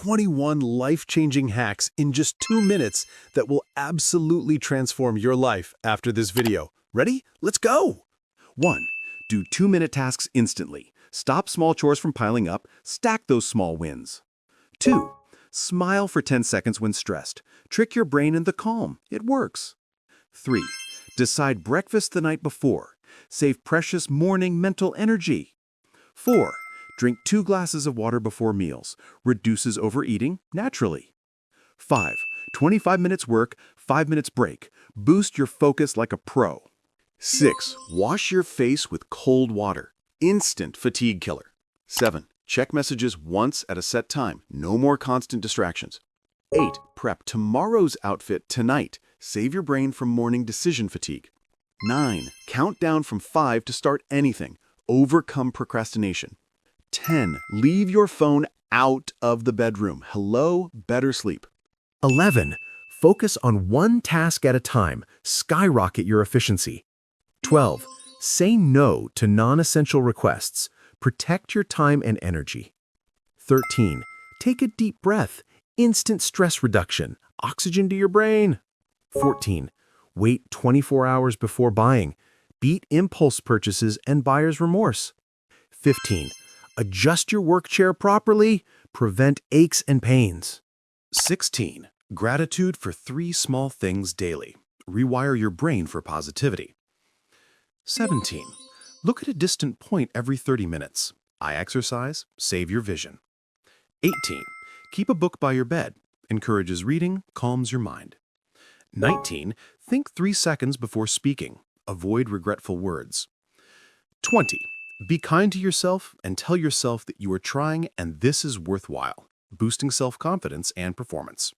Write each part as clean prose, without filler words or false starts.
21 life-changing hacks in just 2 minutes that will absolutely transform your life after this video. Ready? Let's go! 1. Do 2-minute tasks instantly. Stop small chores from piling up. Stack those small wins. 2. Smile for 10 seconds when stressed. Trick your brain into calm. It works. 3. Decide breakfast the night before. Save precious morning mental energy. 4. Drink 2 glasses of water before meals. Reduces overeating naturally. 5. 25 minutes work, 5 minutes break. Boost your focus like a pro. 6. Wash your face with cold water. Instant fatigue killer. 7. Check messages once at a set time. No more constant distractions. 8. Prep tomorrow's outfit tonight. Save your brain from morning decision fatigue. 9. Count down from 5 to start anything. Overcome procrastination. 10. Leave your phone out of the bedroom. Hello, better sleep. 11. Focus on one task at a time. Skyrocket your efficiency. 12. Say no to non-essential requests. Protect your time and energy. 13. Take a deep breath. Instant stress reduction. Oxygen to your brain. 14. Wait 24 hours before buying. Beat impulse purchases and buyer's remorse. 15. Adjust your work chair properly. Prevent aches and pains. 16. Gratitude for 3 small things daily. Rewire your brain for positivity. 17. Look at a distant point every 30 minutes. Eye exercise, save your vision. 18. Keep a book by your bed. Encourages reading, calms your mind. 19. Think 3 seconds before speaking. Avoid regretful words. 20. Be kind to yourself and tell yourself that you are trying and this is worthwhile, boosting self-confidence and performance.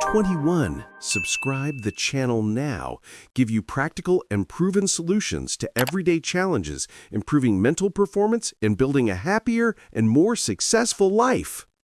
21. Subscribe the channel now. Give you practical and proven solutions to everyday challenges, improving mental performance and building a happier and more successful life.